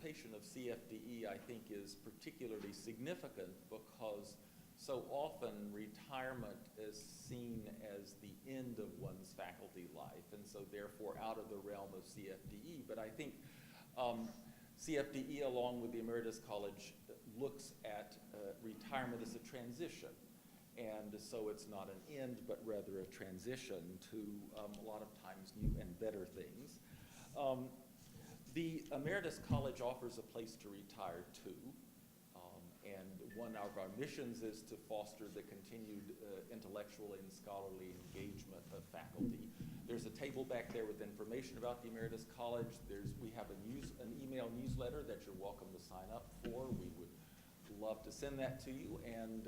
participation of CFDE, I think, is particularly significant because so often retirement is seen as the end of one's faculty life, and so therefore out of the realm of CFDE. But I think CFDE, along with the Emeritus College, looks at retirement as a transition. And so it's not an end, but rather a transition to a lot of times new and better things. The Emeritus College offers a place to retire to. And one of our missions is to foster the continued intellectual and scholarly engagement of faculty. There's a table back there with information about the Emeritus College. We have an email newsletter that you're welcome to sign up for. We would love to send that to you. And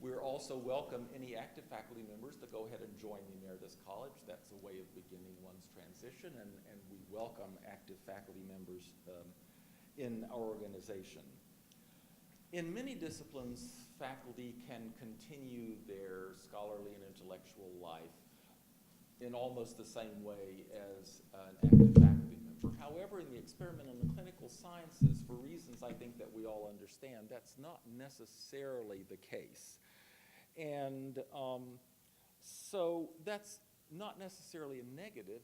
we're also welcome any active faculty members to go ahead and join the Emeritus College. That's a way of beginning one's transition, and we welcome active faculty members in our organization. In many disciplines, faculty can continue their scholarly and intellectual life in almost the same way as an active faculty member. However, in the experimental and clinical sciences, for reasons I think that we all understand, that's not necessarily the case. And so that's not necessarily a negative.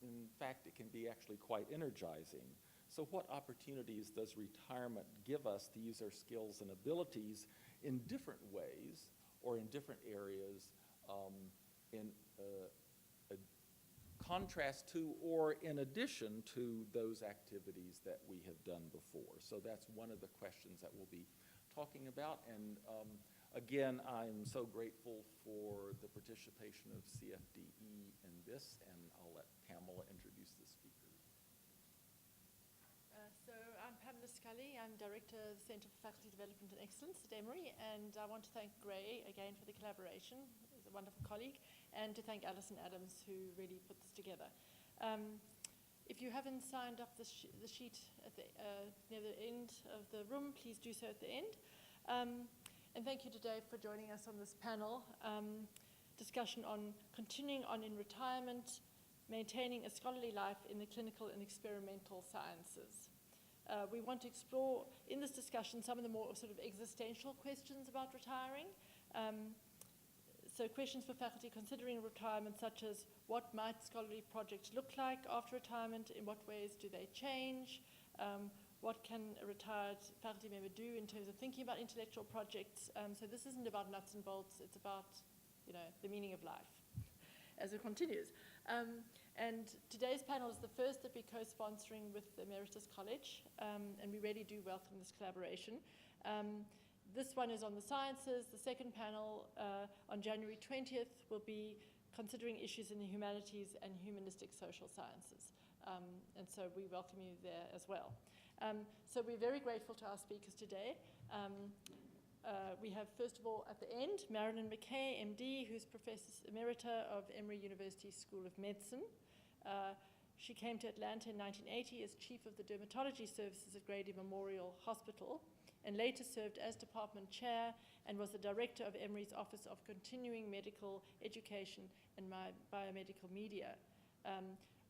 In fact, it can be actually quite energizing. So what opportunities does retirement give us to use our skills and abilities in different ways or in different areas in a contrast to or in addition to those activities that we have done before? So that's one of the questions that we'll be talking about. And again, I'm so grateful for the participation of CFDE in this, and I'll let Pamela introduce the speakers. So I'm Pamela Scully. I'm Director of the Center for Faculty Development and Excellence at Emory, and I want to thank Gray again for the collaboration. He's a wonderful colleague, and to thank Alison Adams, who really put this together. If you haven't signed up the sheet at near the end of the room, please do so at the end. And thank you to Dave for joining us on this panel discussion on continuing on in retirement, maintaining a scholarly life in the clinical and experimental sciences. We want to explore in this discussion some of the more sort of existential questions about retiring. So questions for faculty considering retirement, such as what might scholarly projects look like after retirement, in what ways do they change, what can a retired faculty member do in terms of thinking about intellectual projects. So this isn't about nuts and bolts, it's about the meaning of life as it continues. And today's panel is the first that we're co-sponsoring with the Emeritus College, and we really do welcome this collaboration. This one is on the sciences. The second panel on January 20th will be considering issues in the humanities and humanistic social sciences. And so we welcome you there as well. So we're very grateful to our speakers today. We have, first of all, at the end, Marilynne McKay, MD, who's Professor Emerita of Emory University School of Medicine. She came to Atlanta in 1980 as Chief of the Dermatology Services at Grady Memorial Hospital, and later served as Department Chair and was the Director of Emory's Office of Continuing Medical Education and Biomedical Media.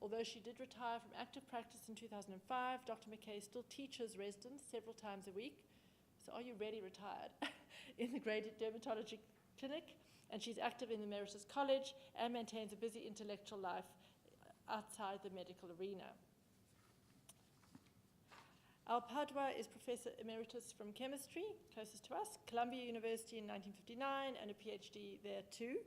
Although she did retire from active practice in 2005, Dr. McKay still teaches residents several times a week. So are you really retired? In the Grady Dermatology Clinic, and she's active in the Emeritus College and maintains a busy intellectual life outside the medical arena. Al Padwa is Professor Emeritus from Chemistry, closest to us, Columbia University in 1959, and a PhD there too.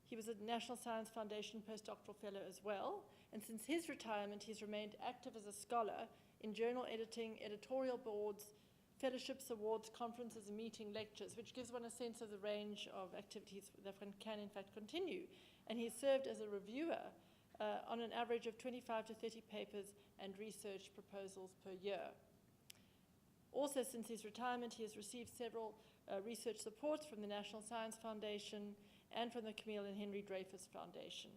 He was a National Science Foundation postdoctoral fellow as well, and since his retirement, he's remained active as a scholar in journal editing, editorial boards, fellowships, awards, conferences, and meeting lectures, which gives one a sense of the range of activities that one can in fact continue. And he served as a reviewer on an average of 25 to 30 papers and research proposals per year. Also, since his retirement, he has received several research supports from the National Science Foundation and from the Camille and Henry Dreyfus Foundation,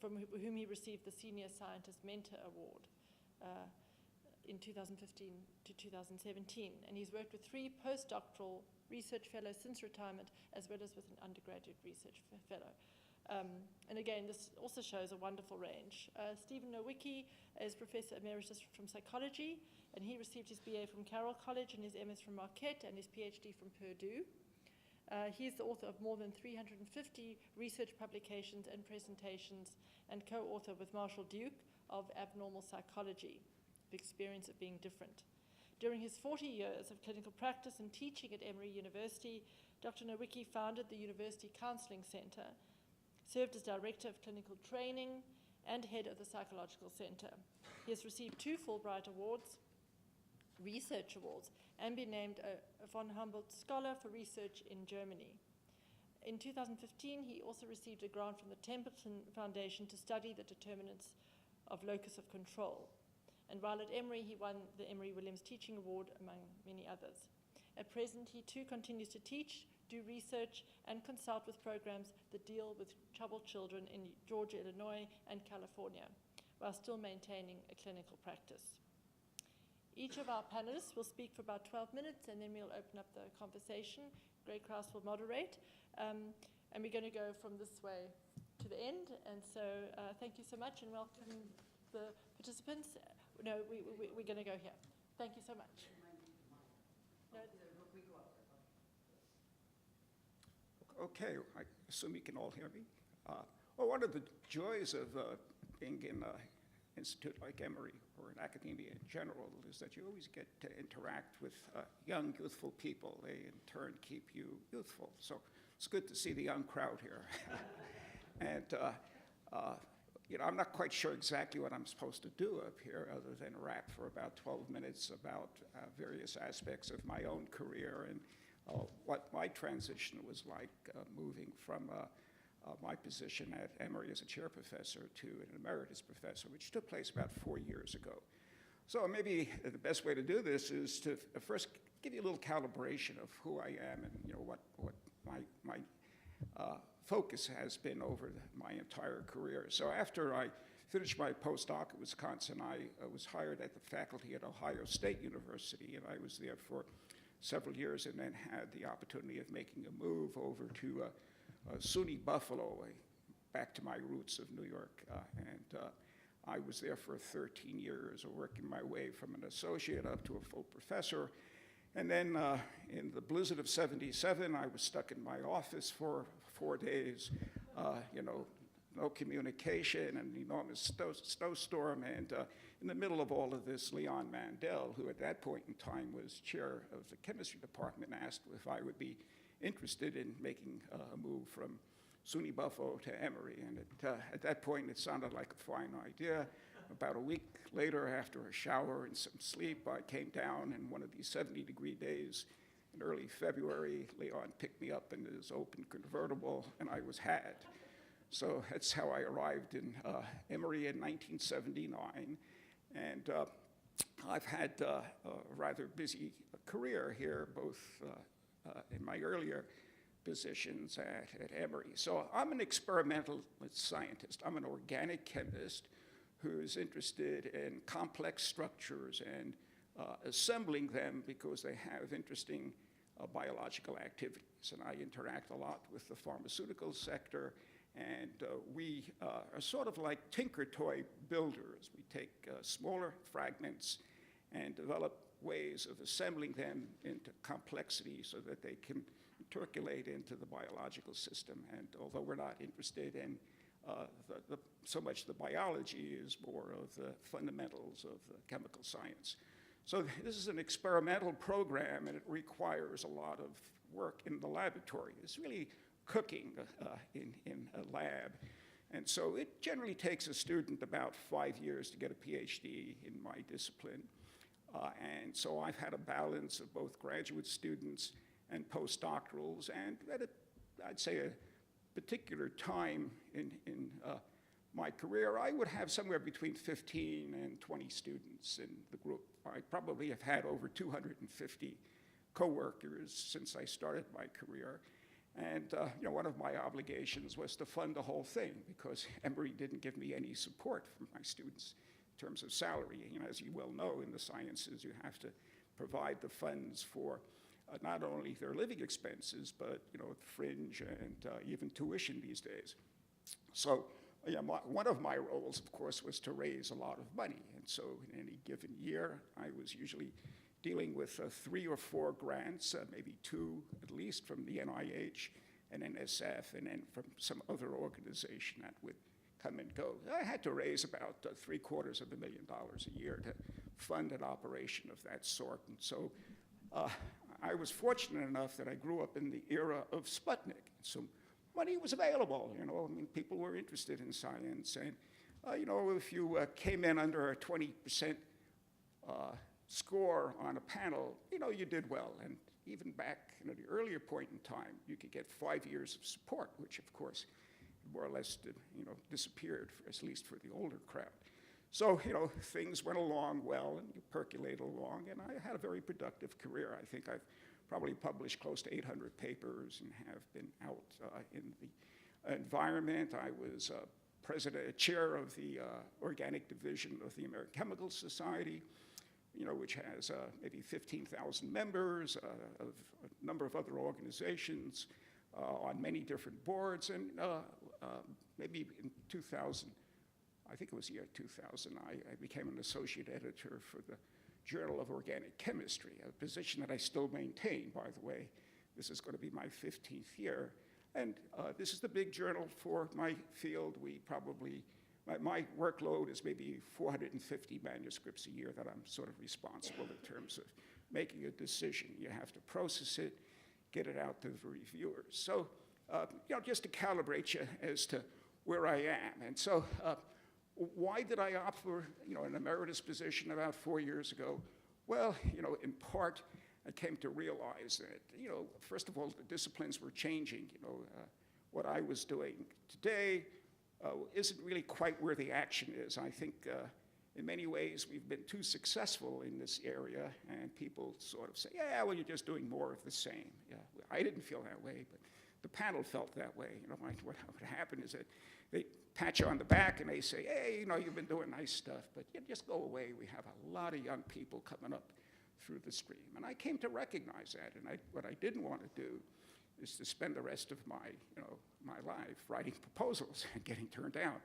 from whom he received the Senior Scientist Mentor Award in 2015 to 2017. And he's worked with 3 postdoctoral research fellows since retirement, as well as with an undergraduate research fellow. And again, this also shows a wonderful range. Stephen Nowicki is Professor Emeritus from Psychology, and he received his BA from Carroll College and his MS from Marquette and his PhD from Purdue. He is the author of more than 350 research publications and presentations, and co-author with Marshall Duke of Abnormal Psychology, the experience of being different. During his 40 years of clinical practice and teaching at Emory University, Dr. Nowicki founded the University Counseling Center, served as Director of Clinical Training, and head of the Psychological Center. He has received 2 Fulbright Awards, Research Awards, and been named a von Humboldt Scholar for Research in Germany. In 2015, he also received a grant from the Templeton Foundation to study the determinants of locus of control. And while at Emory, he won the Emory Williams Teaching Award, among many others. At present, he too continues to teach, do research, and consult with programs that deal with troubled children in Georgia, Illinois, and California, while still maintaining a clinical practice. Each of our panelists will speak for about 12 minutes, and then we'll open up the conversation. Greg Krause will moderate, and we're going to go from this way to the end. And so thank you so much, and welcome the participants. No, we're going to go here. Thank you so much. No, Okay, I assume you can all hear me. Well, one of the joys of being in an institute like Emory, or in academia in general, is that you always get to interact with young, youthful people. They, in turn, keep you youthful. So it's good to see the young crowd here. And, you know, I'm not quite sure exactly what I'm supposed to do up here other than rap for about 12 minutes about various aspects of my own career and what my transition was like moving from my position at Emory as a chair professor to an emeritus professor, which took place about 4 years ago. So maybe the best way to do this is to first give you a little calibration of who I am and, you know, what my focus has been over my entire career. So after I finished my postdoc at Wisconsin, I was hired at the faculty at Ohio State University, and I was there for several years and then had the opportunity of making a move over to SUNY Buffalo, back to my roots of New York. And I was there for 13 years, working my way from an associate up to a full professor. And then in the blizzard of '77, I was stuck in my office for 4 days, you know, no communication, an enormous snowstorm, and in the middle of all of this, Leon Mandel, who at that point in time was chair of the chemistry department, asked if I would be interested in making a move from SUNY Buffalo to Emory. And at that point, it sounded like a fine idea. About a week later, after a shower and some sleep, I came down, and one of these 70-degree days in early February, Leon picked me up in his open convertible, and I was had. So that's how I arrived in Emory in 1979. And I've had a rather busy career here, both in my earlier positions at Emory. So I'm an experimental scientist. I'm an organic chemist who's interested in complex structures and assembling them because they have interesting biological activities. And I interact a lot with the pharmaceutical sector. And we are sort of like tinker toy builders. We take smaller fragments and develop ways of assembling them into complexity so that they can intercalate into the biological system. And although we're not interested in so much the biology, is more of the fundamentals of the chemical science. So this is an experimental program, and it requires a lot of work in the laboratory. It's really cooking in a lab. And so it generally takes a student about 5 years to get a PhD in my discipline. And so I've had a balance of both graduate students and postdoctorals, and at I'd say a particular time in my career, I would have somewhere between 15 and 20 students in the group. I probably have had over 250 coworkers since I started my career. And you know, one of my obligations was to fund the whole thing because Emory didn't give me any support from my students in terms of salary. You know, as you well know, in the sciences, you have to provide the funds for not only their living expenses, but you know, fringe and even tuition these days. So yeah, one of my roles, of course, was to raise a lot of money. And so in any given year, I was usually dealing with 3 or 4 grants, maybe 2 at least from the NIH and NSF, and then from some other organization that would come and go. I had to raise about $750,000 a year to fund an operation of that sort. And so I was fortunate enough that I grew up in the era of Sputnik. So money was available, you know. I mean, people were interested in science. And, you know, if you came in under a 20% score on a panel, you know, you did well. And even back at the earlier point in time, you could get 5 years of support, which, of course, more or less, you know, disappeared, at least for the older crowd. So, you know, things went along well, and you percolated along, and I had a very productive career. I think I've probably published close to 800 papers and have been out in the environment. I was chair of the organic division of the American Chemical Society, you know, which has maybe 15,000 members, of a number of other organizations on many different boards, and maybe in 2000, I think it was the year 2000, I became an associate editor for the Journal of Organic Chemistry, a position that I still maintain, by the way. This is going to be my 15th year. And this is the big journal for my field. We probably, my workload is maybe 450 manuscripts a year that I'm sort of responsible in terms of making a decision. You have to process it, get it out to the reviewers. So, you know, just to calibrate you as to where I am. And so, why did I opt for, you know, an emeritus position about 4 years ago? Well, you know, in part, I came to realize that, you know, first of all, the disciplines were changing. You know, what I was doing today isn't really quite where the action is. I think in many ways we've been too successful in this area, and people sort of say, yeah, well, you're just doing more of the same. Yeah, I didn't feel that way, but the panel felt that way. You know, what would happen is that they pat you on the back and they say, hey, you know, you've been doing nice stuff, but you just go away. We have a lot of young people coming up through the stream. And I came to recognize that, and what I didn't want to do is to spend the rest of my, you know, my life writing proposals and getting turned down.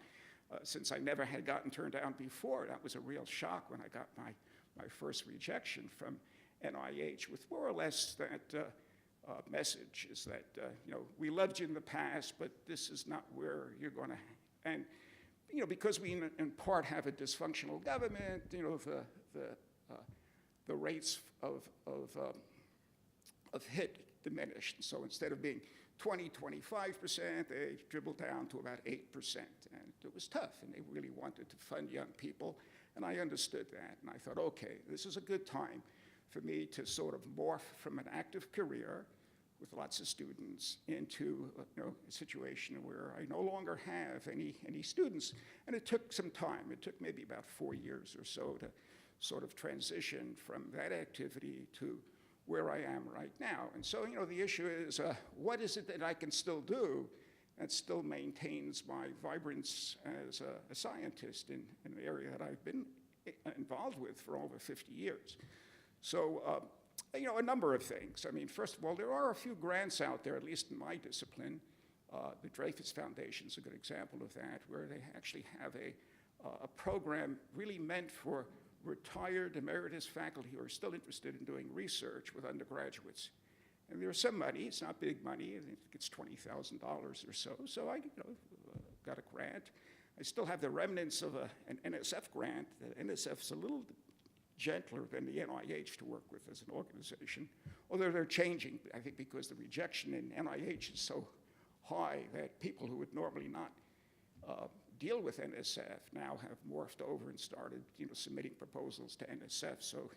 Since I never had gotten turned down before, that was a real shock when I got my first rejection from NIH with more or less that message is that, you know, we loved you in the past, but this is not where you're going to, and, you know, because we in part have a dysfunctional government, you know, the rates of hit diminished. So instead of being 20, 25%, they dribbled down to about 8%. And it was tough, and they really wanted to fund young people. And I understood that, and I thought, okay, this is a good time for me to sort of morph from an active career with lots of students into you know, a situation where I no longer have any students. And it took some time. It took maybe about 4 years or so to sort of transition from that activity to where I am right now. And so, you know, the issue is, what is it that I can still do that still maintains my vibrance as a scientist in an area that I've been involved with for over 50 years? So, you know, a number of things. I mean, first of all, there are a few grants out there, at least in my discipline. The Dreyfus Foundation is a good example of that, where they actually have a program really meant for retired emeritus faculty who are still interested in doing research with undergraduates. And there's some money, it's not big money, I think it's $20,000 or so. So I, you know, got a grant. I still have the remnants of an NSF grant. The NSF's a little gentler than the NIH to work with as an organization, although they're changing, I think, because the rejection in NIH is so high that people who would normally not deal with NSF now have morphed over and started, you know, submitting proposals to NSF, so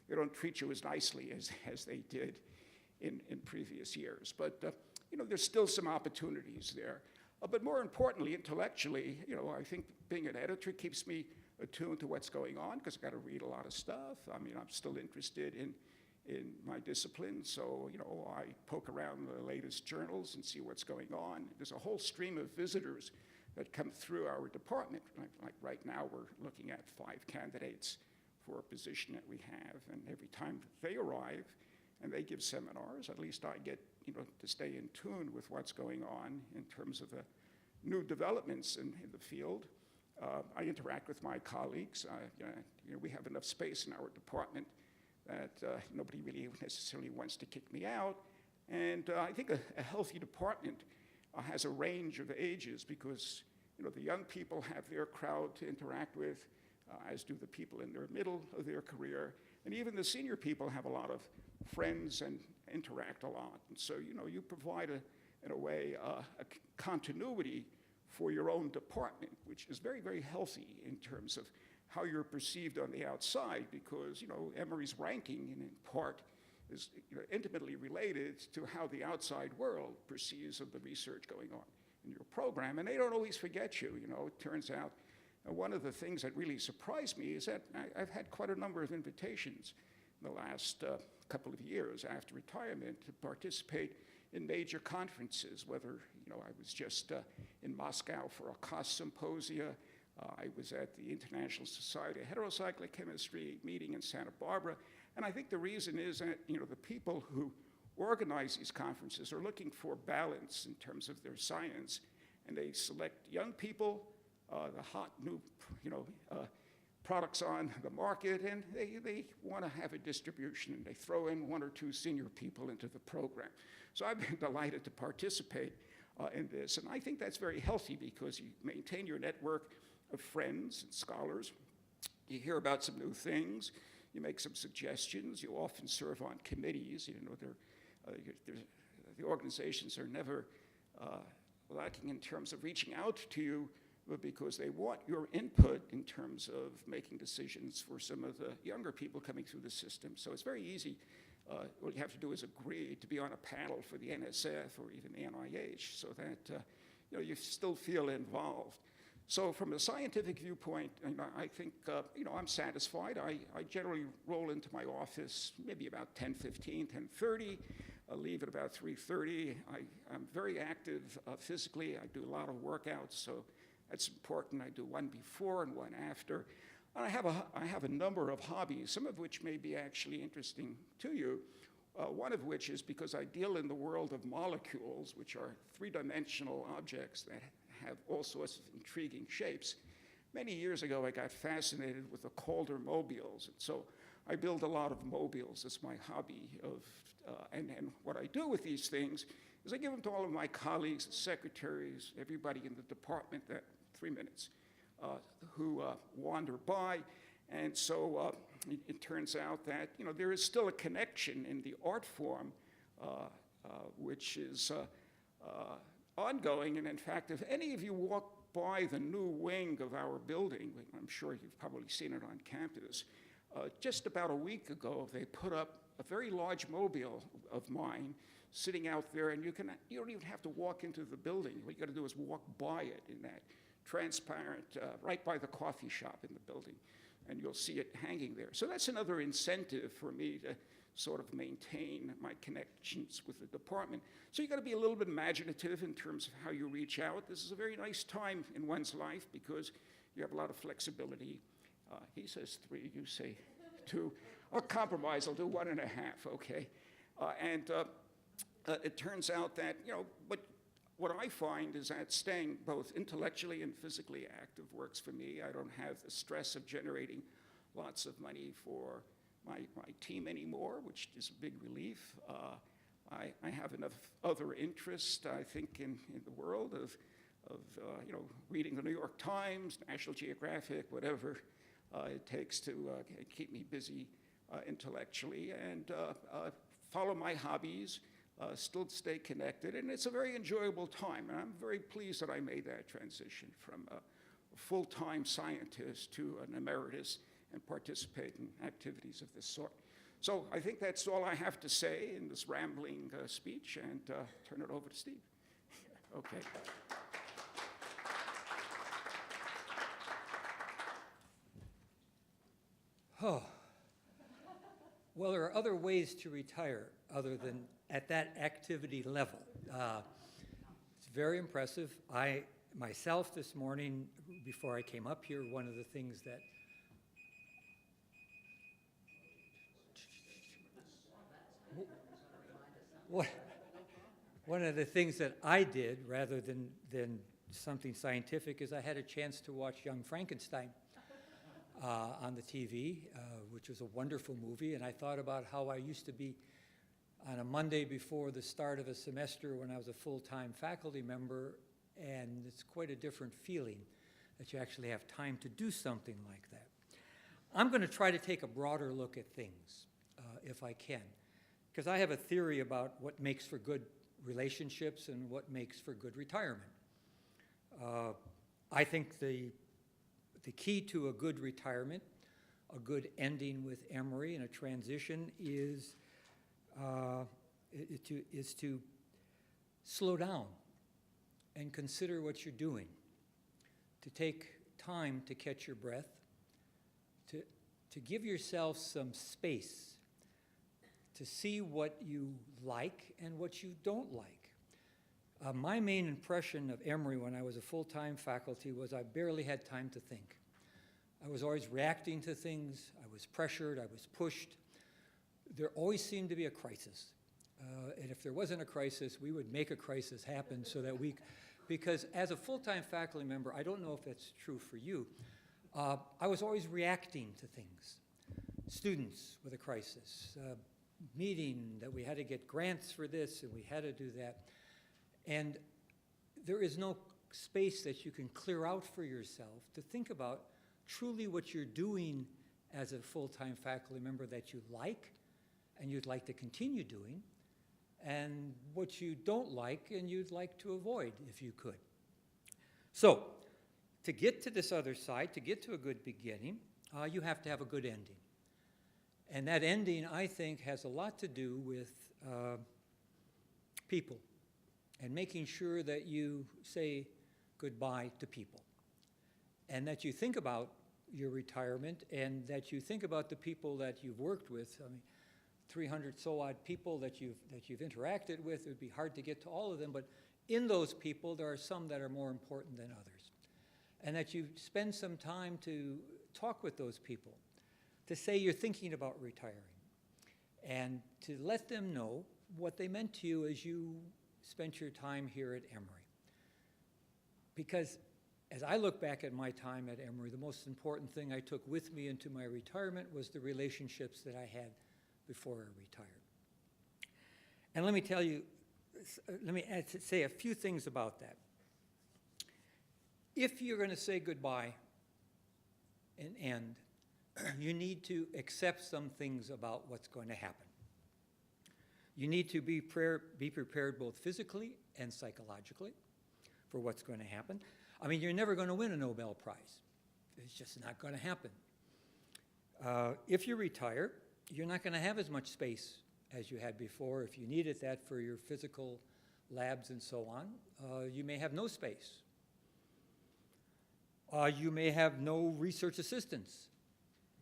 they don't treat you as nicely as they did in previous years. But, you know, there's still some opportunities there. But more importantly, intellectually, you know, I think being an editor keeps me attuned to what's going on, because I've got to read a lot of stuff. I mean, I'm still interested in my discipline, so, you know, I poke around the latest journals and see what's going on. There's a whole stream of visitors that come through our department. Like right now, we're looking at 5 candidates for a position that we have, and every time they arrive and they give seminars, at least I get, you know, to stay in tune with what's going on in terms of the new developments in the field. I interact with my colleagues. We have enough space in our department that nobody really necessarily wants to kick me out. And I think a healthy department has a range of ages because the young people have their crowd to interact with, as do the people in their middle of their career. And even the senior people have a lot of friends and interact a lot. And so, you provide, in a way, a continuity for your own department, which is very, very healthy in terms of how you're perceived on the outside, because, Emory's ranking, in part, is intimately related to how the outside world perceives of the research going on in your program. And they don't always forget you. It turns out one of the things that really surprised me is that I've had quite a number of invitations in the last couple of years after retirement to participate in major conferences, whether I was just in Moscow for a cost symposia, I was at the International Society of Heterocyclic Chemistry meeting in Santa Barbara, and I think the reason is that the people who organize these conferences are looking for balance in terms of their science, and they select young people, the hot new products on the market, and they want to have a distribution, and they throw in one or two senior people into the program. So I've been delighted to participate in this, and I think that's very healthy because you maintain your network of friends and scholars. You hear about some new things. You make some suggestions. You often serve on committees. The organizations are never lacking in terms of reaching out to you, but because they want your input in terms of making decisions for some of the younger people coming through the system. So it's very easy. All you have to do is agree to be on a panel for the NSF or even the NIH so that you still feel involved. So from a scientific viewpoint, I think I'm satisfied. I generally roll into my office maybe about 10:15, 10:30. I leave at about 3:30. I'm very active physically. I do a lot of workouts, so that's important. I do one before and one after. And I have a number of hobbies, some of which may be actually interesting to you. One of which is because I deal in the world of molecules, which are three-dimensional objects that have all sorts of intriguing shapes. Many years ago, I got fascinated with the Calder mobiles. And so I build a lot of mobiles. It's my hobby. And what I do with these things is I give them to all of my colleagues, secretaries, everybody in the department, that 3 minutes, who wander by. And so it turns out that there is still a connection in the art form, which is ongoing. And in fact, if any of you walk by the new wing of our building, I'm sure you've probably seen it on campus, just about a week ago, they put up a very large mobile of mine sitting out there, and you don't even have to walk into the building. What you got to do is walk by it in that transparent, right by the coffee shop in the building, and you'll see it hanging there. So that's another incentive for me to sort of maintain my connections with the department. So you got to be a little bit imaginative in terms of how you reach out. This is a very nice time in one's life because you have a lot of flexibility. He says 3, you say 2. I'll compromise, I'll do 1.5, okay? It turns out that, what I find is that staying both intellectually and physically active works for me. I don't have the stress of generating lots of money for my team anymore, which is a big relief. I have enough other interests, I think, in the world of reading the New York Times, National Geographic, whatever it takes to keep me busy intellectually, and follow my hobbies, still stay connected, and it's a very enjoyable time. And I'm very pleased that I made that transition from a full-time scientist to an emeritus and participate in activities of this sort. So I think that's all I have to say in this rambling speech, and turn it over to Steve. Okay. Oh. Well, there are other ways to retire other than at that activity level. It's very impressive. I, myself, this morning, before I came up here, one of the things that one of the things that I did, rather than something scientific, is I had a chance to watch Young Frankenstein on the TV, which was a wonderful movie, and I thought about how I used to be on a Monday before the start of a semester when I was a full-time faculty member, and it's quite a different feeling that you actually have time to do something like that. I'm going to try to take a broader look at things, if I can, because I have a theory about what makes for good relationships and what makes for good retirement. I think the key to a good retirement, a good ending with Emory and a transition is to slow down and consider what you're doing, to take time to catch your breath, to give yourself some space to see what you like and what you don't like. My main impression of Emory when I was a full-time faculty was I barely had time to think. I was always reacting to things. I was pressured. I was pushed. There always seemed to be a crisis. And if there wasn't a crisis, we would make a crisis happen so that because as a full-time faculty member, I don't know if that's true for you, I was always reacting to things. Students with a crisis, meeting that we had to get grants for this and we had to do that. And there is no space that you can clear out for yourself to think about truly what you're doing as a full-time faculty member that you like and you'd like to continue doing, and what you don't like and you'd like to avoid if you could. So, to get to this other side, to get to a good beginning, you have to have a good ending. And that ending, I think, has a lot to do with people and making sure that you say goodbye to people and that you think about your retirement and that you think about the people that you've worked with. I mean, 300 so odd people that you've interacted with. It would be hard to get to all of them, but in those people, there are some that are more important than others. And that you spend some time to talk with those people, to say you're thinking about retiring, and to let them know what they meant to you as you spent your time here at Emory. Because as I look back at my time at Emory, the most important thing I took with me into my retirement was the relationships that I had before I retired. And let me tell you, say a few things about that. If you're going to say goodbye and end, you need to accept some things about what's going to happen. You need to be prepared both physically and psychologically for what's going to happen. I mean, you're never going to win a Nobel Prize. It's just not going to happen. If you retire, you're not going to have as much space as you had before. If you needed that for your physical labs and so on, you may have no space. You may have no research assistants.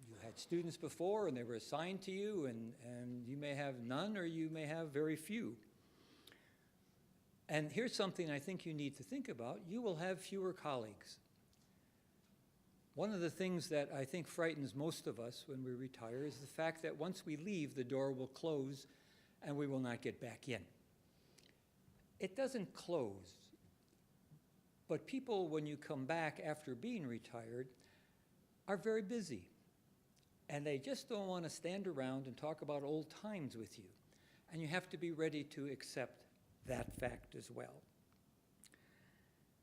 You had students before and they were assigned to you, and you may have none or you may have very few. And here's something I think you need to think about. You will have fewer colleagues. One of the things that I think frightens most of us when we retire is the fact that once we leave, the door will close and we will not get back in. It doesn't close, but people, when you come back after being retired, are very busy. And they just don't want to stand around and talk about old times with you. And you have to be ready to accept that fact as well.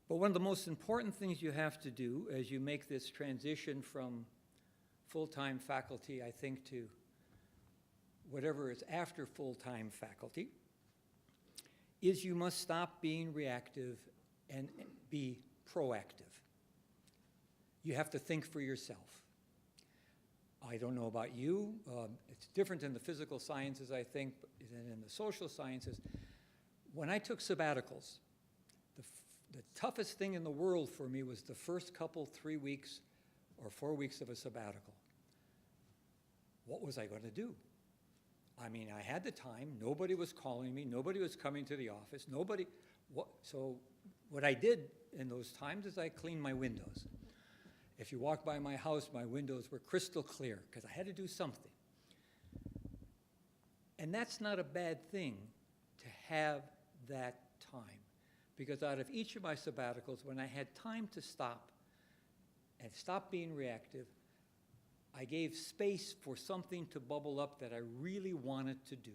But one of the most important things you have to do as you make this transition from full-time faculty, I think, to whatever is after full-time faculty, is you must stop being reactive and be proactive. You have to think for yourself. I don't know about you. It's different in the physical sciences, I think, than in the social sciences. When I took sabbaticals, the toughest thing in the world for me was the first couple, 3 weeks or 4 weeks of a sabbatical. What was I going to do? I mean, I had the time. Nobody was calling me. Nobody was coming to the office. So what I did in those times is I cleaned my windows. If you walk by my house, my windows were crystal clear because I had to do something. And that's not a bad thing to have that time. because out of each of my sabbaticals, when I had time to stop and stop being reactive, I gave space for something to bubble up that I really wanted to do.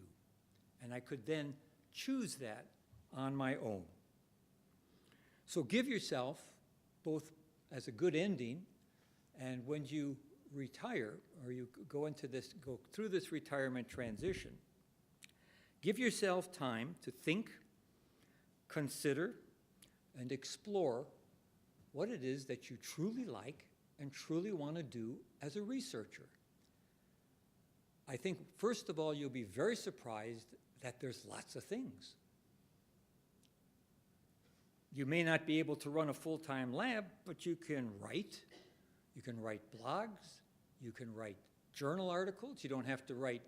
And I could then choose that on my own. So give yourself, both as a good ending, and when you retire, or you go through this retirement transition, give yourself time to think, consider, and explore what it is that you truly like and truly want to do as a researcher. I think, first of all, you'll be very surprised that there's lots of things. You may not be able to run a full-time lab, but you can write blogs, you can write journal articles. You don't have to write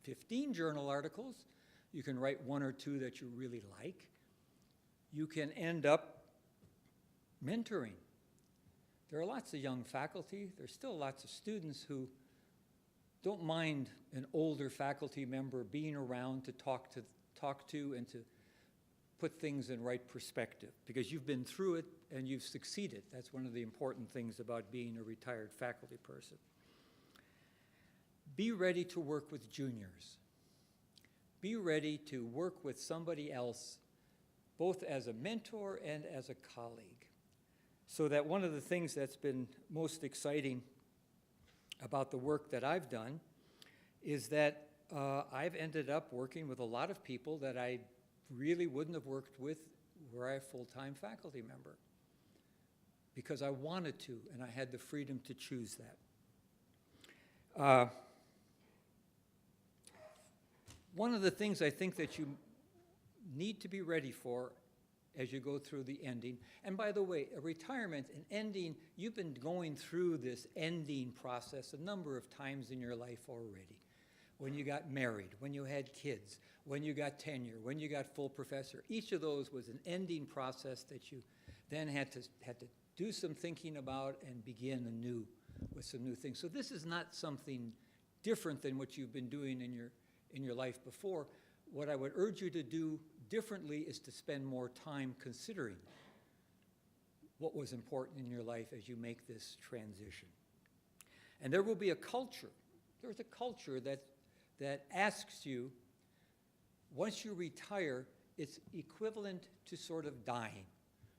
15 journal articles. You can write 1 or 2 that you really like. You can end up mentoring. There are lots of young faculty. There's still lots of students who don't mind an older faculty member being around to talk to and to put things in right perspective, because you've been through it and you've succeeded. That's one of the important things about being a retired faculty person. Be ready to work with juniors. Be ready to work with somebody else, both as a mentor and as a colleague. So that one of the things that's been most exciting about the work that I've done is that I've ended up working with a lot of people that I really wouldn't have worked with were I a full-time faculty member, because I wanted to, and I had the freedom to choose that. One of the things I think that you need to be ready for as you go through the ending, and by the way, a retirement, an ending, you've been going through this ending process a number of times in your life already. When you got married, when you had kids, when you got tenure, when you got full professor. Each of those was an ending process that you then had to do some thinking about and begin anew with some new things. So this is not something different than what you've been doing in your life before. What I would urge you to do differently is to spend more time considering what was important in your life as you make this transition. And there will be a culture. There's a culture that asks you, once you retire, it's equivalent to sort of dying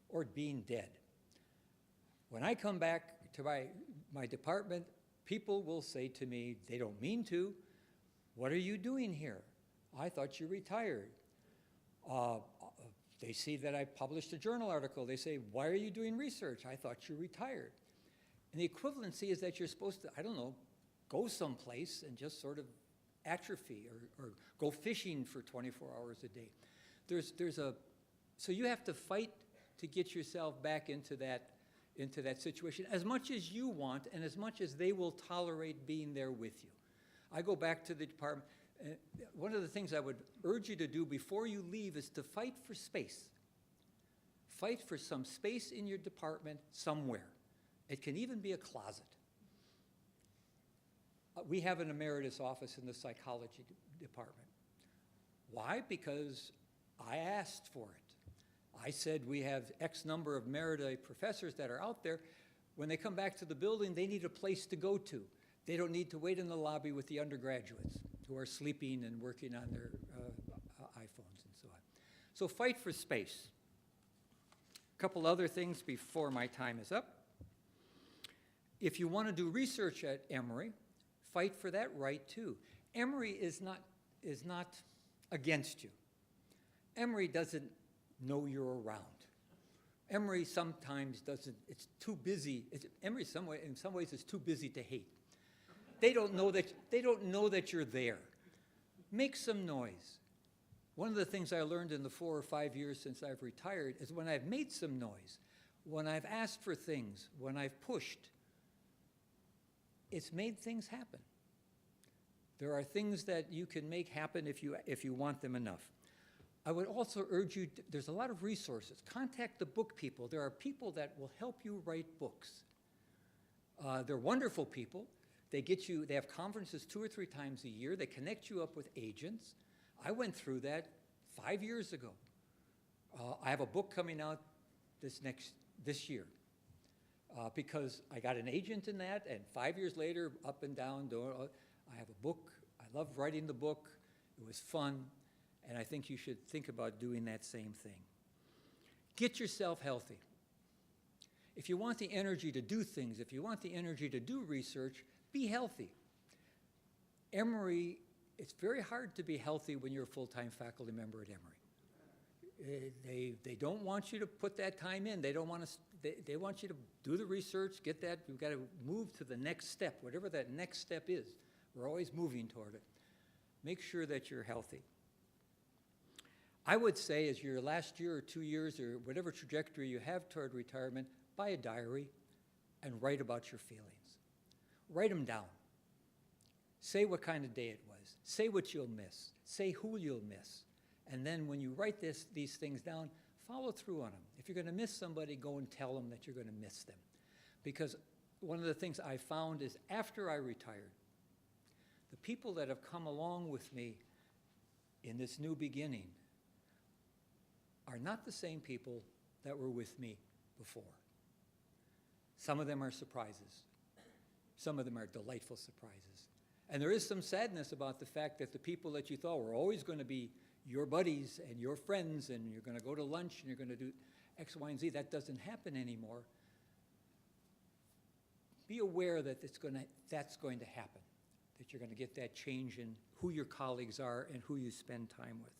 or being dead. When I come back to my department, people will say to me, they don't mean to, "What are you doing here? I thought you retired." They see that I published a journal article. They say, "Why are you doing research? I thought you retired." And the equivalency is that you're supposed to, I don't know, go someplace and just sort of atrophy or go fishing for 24 hours a day. So you have to fight to get yourself back into that situation as much as you want and as much as they will tolerate being there with you. I go back to the department. One of the things I would urge you to do before you leave is to fight for space. Fight for some space in your department somewhere. It can even be a closet. We have an emeritus office in the psychology department. Why? Because I asked for it. I said we have X number of emerita professors that are out there. When they come back to the building, they need a place to go to. They don't need to wait in the lobby with the undergraduates who are sleeping and working on their iPhones and so on. So fight for space. A couple other things before my time is up. If you want to do research at Emory, fight for that right too. Emory is not against you. Emory doesn't know you're around. Emory sometimes doesn't, it's too busy. Emory in some ways is too busy to hate. They don't know that you're there. Make some noise. One of the things I learned in the 4 or 5 years since I've retired is when I've made some noise, when I've asked for things, when I've pushed, it's made things happen. There are things that you can make happen if you want them enough. I would also urge you, there's a lot of resources. Contact the book people. There are people that will help you write books. They're wonderful people. They have conferences 2 or 3 times a year. They connect you up with agents. I went through that 5 years ago. I have a book coming out this year because I got an agent in that, and 5 years later, up and down, I have a book. I love writing the book. It was fun, and I think you should think about doing that same thing. Get yourself healthy. If you want the energy to do things, if you want the energy to do research, be healthy. Emory, it's very hard to be healthy when you're a full-time faculty member at Emory. They don't want you to put that time in. They don't want to. They want you to do the research, get that. You've got to move to the next step, whatever that next step is. We're always moving toward it. Make sure that you're healthy. I would say as your last year or 2 years or whatever trajectory you have toward retirement, buy a diary and write about your feelings. Write them down. Say what kind of day it was. Say what you'll miss. Say who you'll miss. And then when you write these things down, follow through on them. If you're going to miss somebody, go and tell them that you're going to miss them. Because one of the things I found is after I retired, the people that have come along with me in this new beginning are not the same people that were with me before. Some of them are surprises. Some of them are delightful surprises. And there is some sadness about the fact that the people that you thought were always going to be your buddies and your friends and you're going to go to lunch and you're going to do X, Y, and Z, that doesn't happen anymore. Be aware that that's going to happen, that you're going to get that change in who your colleagues are and who you spend time with.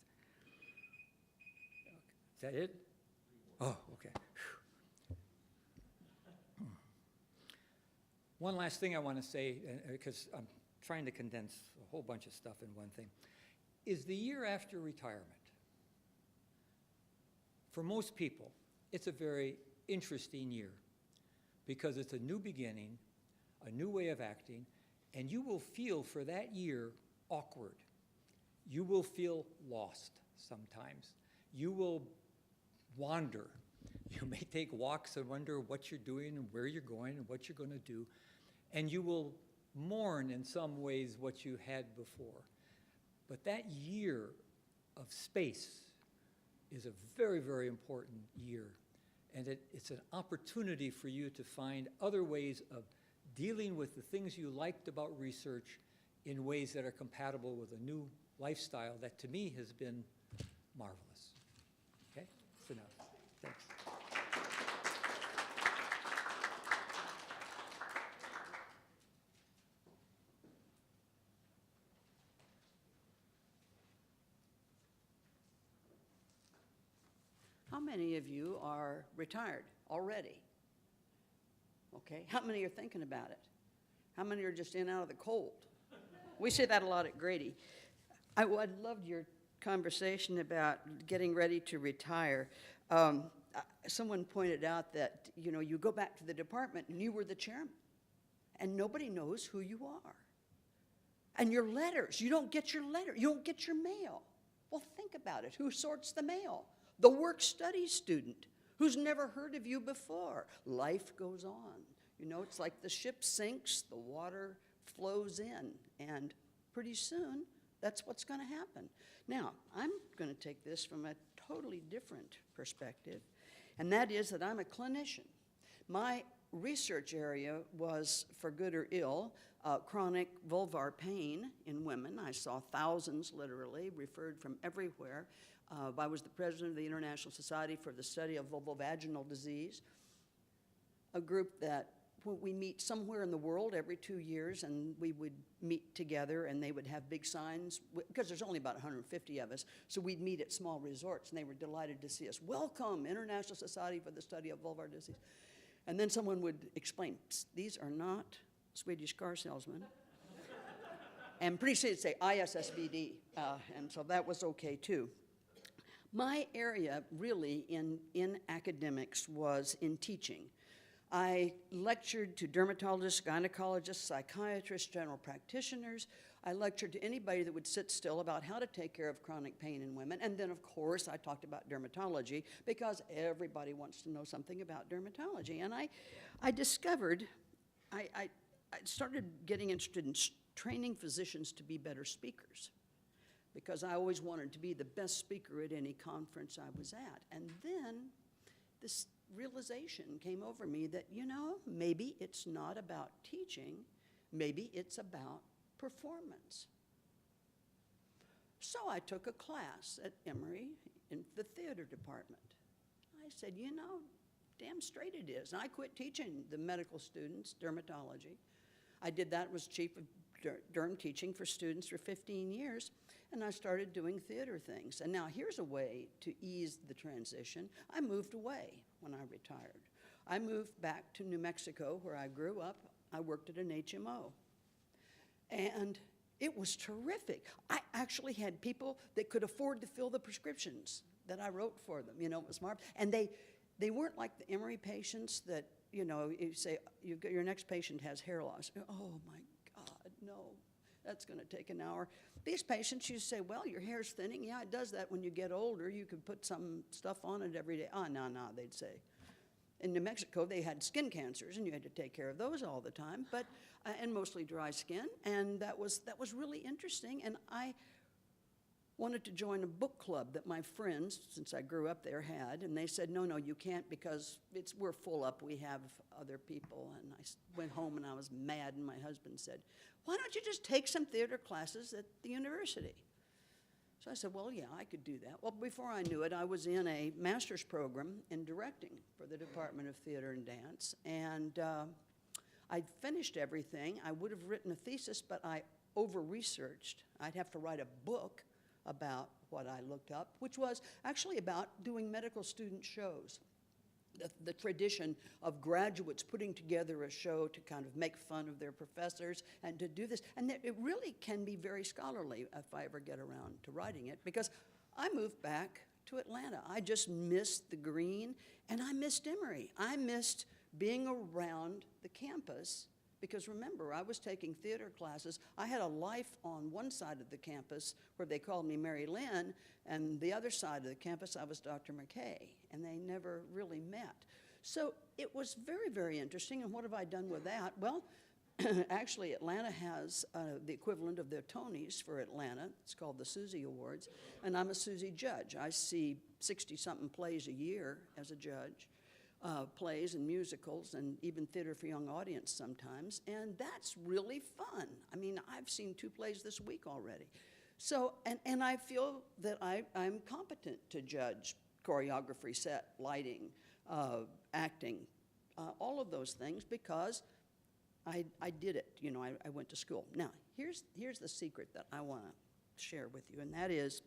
Is that it? Oh, okay. One last thing I want to say, because I'm trying to condense a whole bunch of stuff in one thing, is the year after retirement. For most people, it's a very interesting year because it's a new beginning, a new way of acting, and you will feel for that year awkward. You will feel lost sometimes. You will wander. You may take walks and wonder what you're doing and where you're going and what you're going to do. And you will mourn in some ways what you had before. But that year of space is a very, very important year. And it's an opportunity for you to find other ways of dealing with the things you liked about research in ways that are compatible with a new lifestyle that to me has been marvelous. Okay? That's enough. Thanks. How many of you are retired already? Okay, how many are thinking about it? How many are just in out of the cold? We say that a lot at Grady. I loved your conversation about getting ready to retire. Someone pointed out that, you go back to the department and you were the chairman, and nobody knows who you are. And your letters, you don't get your letter, you don't get your mail. Well, think about it. Who sorts the mail? The work-study student who's never heard of you before. Life goes on. It's like the ship sinks, the water flows in, and pretty soon, that's what's going to happen. Now, I'm going to take this from a totally different perspective, and that is that I'm a clinician. My research area was, for good or ill, chronic vulvar pain in women. I saw thousands, literally, referred from everywhere. I was the president of the International Society for the Study of Vulvovaginal Disease, a group that we meet somewhere in the world every 2 years, and we would meet together, and they would have big signs, because there's only about 150 of us, so we'd meet at small resorts, and they were delighted to see us. Welcome, International Society for the Study of Vulvar Disease. And then someone would explain, these are not Swedish car salesmen. And pretty soon it'd say ISSBD, and so that was okay too. My area really in academics was in teaching. I lectured to dermatologists, gynecologists, psychiatrists, general practitioners. I lectured to anybody that would sit still about how to take care of chronic pain in women. And then, of course, I talked about dermatology because everybody wants to know something about dermatology. And I discovered, I started getting interested in training physicians to be better speakers. because I always wanted to be the best speaker at any conference I was at. And then this realization came over me that, you know, maybe it's not about teaching, maybe it's about performance. So I took a class at Emory in the theater department. I said, you know, damn straight it is. And I quit teaching the medical students dermatology. I did that, was chief of derm teaching for students for 15 years, and I started doing theater things. And now here's a way to ease the transition. I moved away when I retired. I moved back to New Mexico, where I grew up. I worked at an HMO. And it was terrific. I actually had people that could afford to fill the prescriptions that I wrote for them. You know, it was marvelous. And they weren't like the Emory patients that, you know, you say, your next patient has hair loss. Oh, my God, no, that's going to take an hour. These patients, you say, well, your hair's thinning. Yeah, it does that when you get older. You can put some stuff on it every day. Oh, no, they'd say. In New Mexico, they had skin cancers, and you had to take care of those all the time, but and mostly dry skin, and that was really interesting. And I wanted to join a book club that my friends, since I grew up there, had, and they said, no, you can't because we're full up. We have other people. And I went home, and I was mad, and my husband said, why don't you just take some theater classes at the university? So I said, well, yeah, I could do that. Well, before I knew it, I was in a master's program in directing for the Department of Theater and Dance, and I'd finished everything. I would have written a thesis, but I over-researched. I'd have to write a book about what I looked up, which was actually about doing medical student shows. The tradition of graduates putting together a show to kind of make fun of their professors and to do this. And it really can be very scholarly if I ever get around to writing it, because I moved back to Atlanta. I just missed the green, and I missed Emory. I missed being around the campus, because remember, I was taking theater classes. I had a life on one side of the campus where they called me Marilynne, and the other side of the campus, I was Dr. McKay, and they never really met. So it was very, very interesting, and what have I done with that? Well, actually, Atlanta has the equivalent of their Tonys for Atlanta. It's called the Susie Awards, and I'm a Susie judge. I see 60-something plays a year as a judge. Plays and musicals and even theater for young audience sometimes, and that's really fun. I mean, I've seen 2 plays this week already. So, and I feel that I'm competent to judge choreography, set, lighting, acting, all of those things, because I did it. You know, I went to school. Now, here's the secret that I want to share with you, and that is,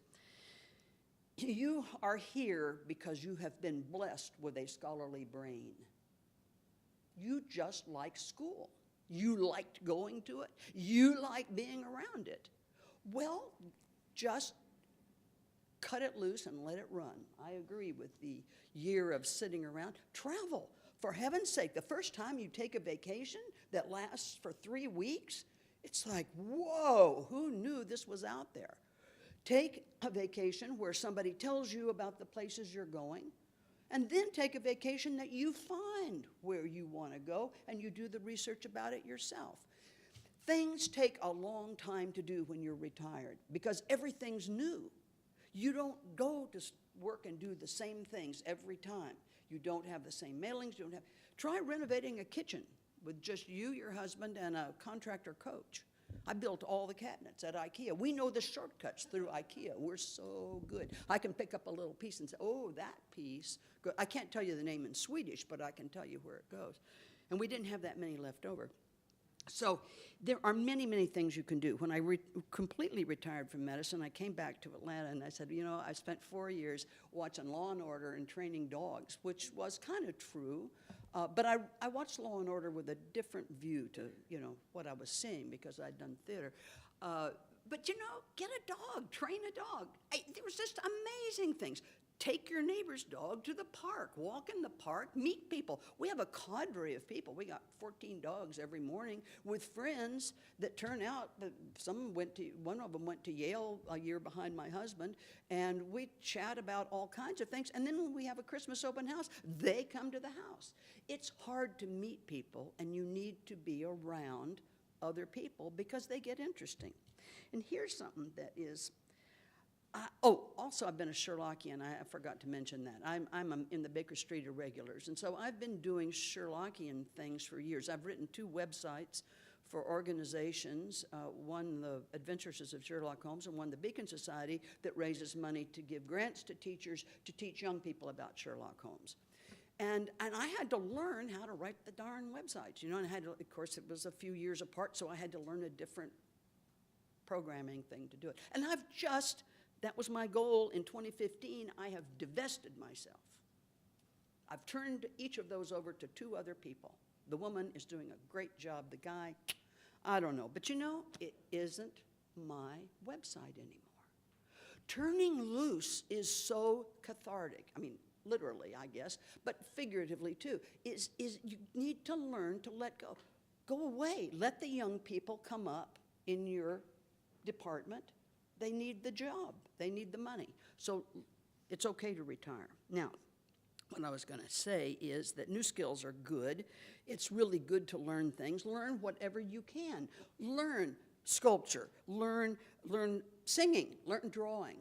you are here because you have been blessed with a scholarly brain. You just like school. You liked going to it. You like being around it. Well, just cut it loose and let it run. I agree with the year of sitting around. Travel, for heaven's sake. The first time you take a vacation that lasts for 3 weeks, it's like, whoa, who knew this was out there? Take a vacation where somebody tells you about the places you're going, and then take a vacation that you find where you want to go, and you do the research about it yourself. Things take a long time to do when you're retired, because everything's new. You don't go to work and do the same things every time. You don't have the same mailings. Try renovating a kitchen with just you, your husband, and a contractor coach. I built all the cabinets at IKEA. We know the shortcuts through IKEA. We're so good. I can pick up a little piece and say, oh, that piece. Good. I can't tell you the name in Swedish, but I can tell you where it goes. And we didn't have that many left over. So there are many, many things you can do. When I completely retired from medicine, I came back to Atlanta, and I said, you know, I spent 4 years watching Law & Order and training dogs, which was kind of true. But I watched Law & Order with a different view to, you know, what I was seeing, because I'd done theater. But, you know, get a dog, train a dog. There was just amazing things. Take your neighbor's dog to the park, walk in the park, meet people. We have a cadre of people. We got 14 dogs every morning with friends that turn out. One of them went to Yale a year behind my husband, and we chat about all kinds of things. And then when we have a Christmas open house, they come to the house. It's hard to meet people, and you need to be around other people because they get interesting. And here's something that is, Also, I've been a Sherlockian. I forgot to mention that. I'm in the Baker Street Irregulars, and so I've been doing Sherlockian things for years. I've written 2 websites for organizations, one the Adventures of Sherlock Holmes and one the Beacon Society, that raises money to give grants to teachers to teach young people about Sherlock Holmes. And I had to learn how to write the darn websites, you know, and I had to, of course, it was a few years apart, so I had to learn a different programming thing to do it. And that was my goal in 2015. I have divested myself. I've turned each of those over to 2 other people. The woman is doing a great job. The guy, I don't know. But you know, it isn't my website anymore. Turning loose is so cathartic. I mean, literally, I guess, but figuratively too, is you need to learn to let go. Go away. Let the young people come up in your department. They need the job. They need the money. So it's okay to retire. Now, what I was going to say is that new skills are good. It's really good to learn things. Learn whatever you can. Learn sculpture. Learn singing. Learn drawing.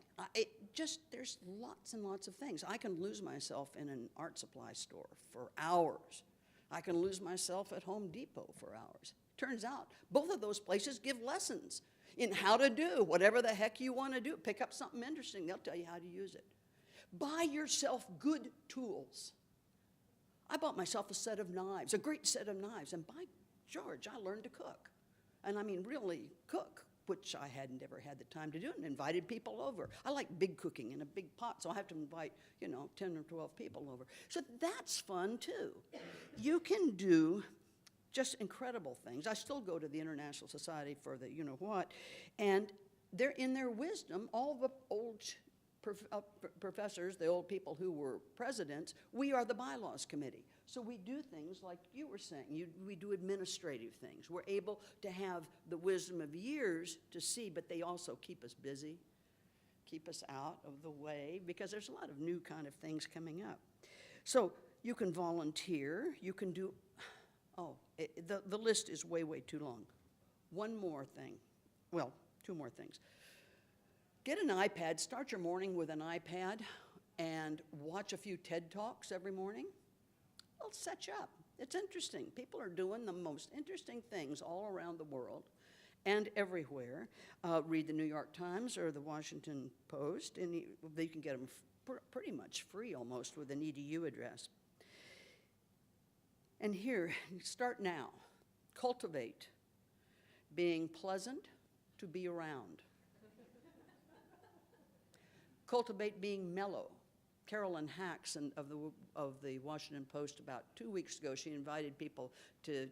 There's lots and lots of things. I can lose myself in an art supply store for hours. I can lose myself at Home Depot for hours. Turns out both of those places give lessons in how to do whatever the heck you want to do. Pick up something interesting. They'll tell you how to use it. Buy yourself good tools. I bought myself a set of knives, a great set of knives, and by George, I learned to cook. And I mean really cook, which I hadn't ever had the time to do, and invited people over. I like big cooking in a big pot, so I have to invite, 10 or 12 people over. So that's fun too. You can do just incredible things. I still go to the International Society for the you-know-what, and they're in their wisdom, all the old professors, the old people who were presidents, we are the bylaws committee. So we do things like you were saying. We do administrative things. We're able to have the wisdom of years to see, but they also keep us busy, keep us out of the way, because there's a lot of new kind of things coming up. So you can volunteer. You can do, the list is way, way too long. One more thing. Well, 2 more things. Get an iPad, start your morning with an iPad, and watch a few TED Talks every morning. It'll set you up. It's interesting. People are doing the most interesting things all around the world and everywhere. Read the New York Times or the Washington Post, and you can get them pretty much free almost with an EDU address. And here, start now. Cultivate being pleasant to be around. Cultivate being mellow. Carolyn Hacks of the Washington Post about 2 weeks ago, she invited people to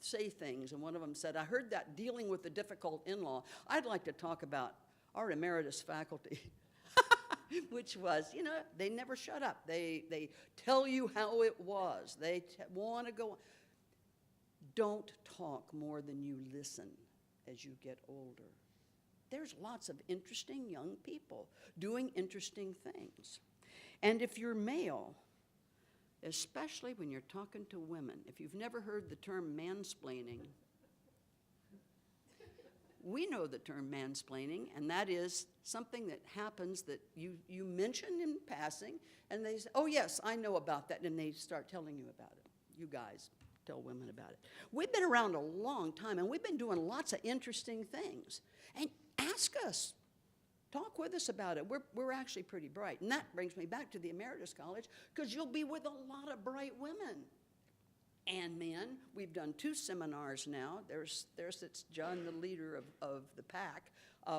say things, and one of them said, I heard that dealing with the difficult in-law. I'd like to talk about our emeritus faculty, which was, they never shut up. They tell you how it was. They want to go on. Don't talk more than you listen as you get older. There's lots of interesting young people doing interesting things. And if you're male, especially when you're talking to women, if you've never heard the term mansplaining, we know the term mansplaining, and that is something that happens that you mention in passing, and they say, oh yes, I know about that, and they start telling you about it. You guys tell women about it. We've been around a long time, and we've been doing lots of interesting things. And ask us. Talk with us about it. We're actually pretty bright. And that brings me back to the Emeritus College, because you'll be with a lot of bright women and men. We've done 2 seminars now. There sits John, the leader of the pack.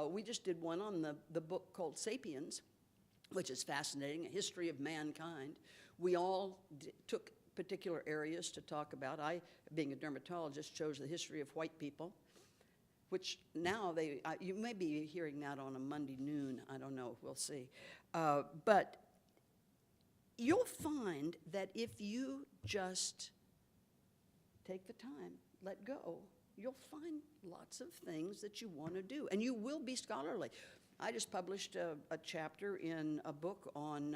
We just did one on the book called Sapiens, which is fascinating, a history of mankind. We all took particular areas to talk about. I, being a dermatologist, chose the history of white people, which now you may be hearing that on a Monday noon. I don't know. We'll see. But you'll find that if you just take the time, let go, you'll find lots of things that you want to do, and you will be scholarly. I just published a chapter in a book on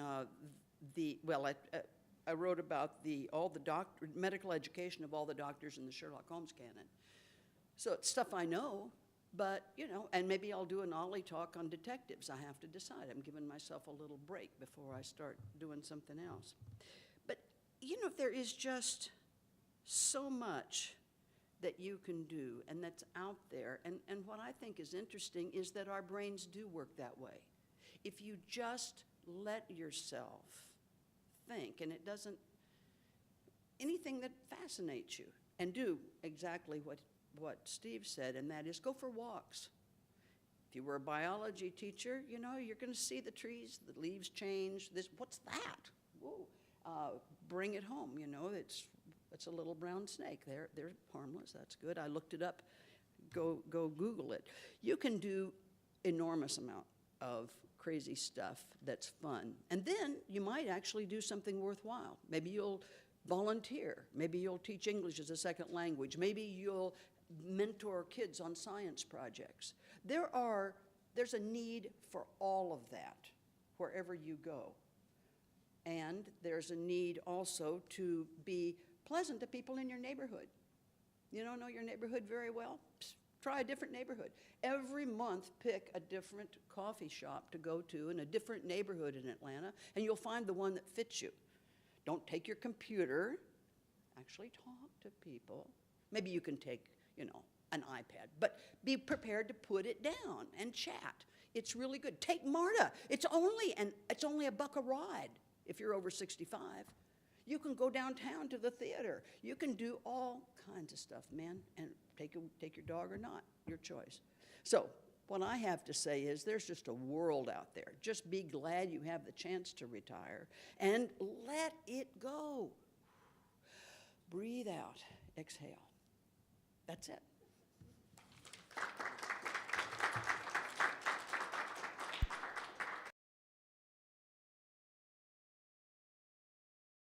I wrote about all the medical education of all the doctors in the Sherlock Holmes canon. So it's stuff I know, But, you know, and maybe I'll do an Ollie talk on detectives. I have to decide. I'm giving myself a little break before I start doing something else. But, you know, there is just so much that you can do and that's out there. And what I think is interesting is that our brains do work that way. If you just let yourself think, and it doesn't, anything that fascinates you, and do exactly what Steve said, and that is go for walks. If you were a biology teacher, you know, you're going to see the trees, the leaves change. What's that? Whoa. Bring it home, you know, it's a little brown snake. They're harmless, that's good. I looked it up. Go Google it. You can do enormous amount of crazy stuff that's fun. And then you might actually do something worthwhile. Maybe you'll volunteer. Maybe you'll teach English as a second language. Maybe you'll mentor kids on science projects. There's a need for all of that wherever you go. And there's a need also to be pleasant to people in your neighborhood. You don't know your neighborhood very well? Psst, try a different neighborhood. Every month, pick a different coffee shop to go to in a different neighborhood in Atlanta, and you'll find the one that fits you. Don't take your computer. Actually talk to people. Maybe you can take, you know, an iPad, but be prepared to put it down and chat. It's really good. Take MARTA. It's only $1 a ride if you're over 65. You can go downtown to the theater. You can do all kinds of stuff, man, and take your dog or not, your choice. So what I have to say is there's just a world out there. Just be glad you have the chance to retire and let it go. Breathe out, exhale. That's it.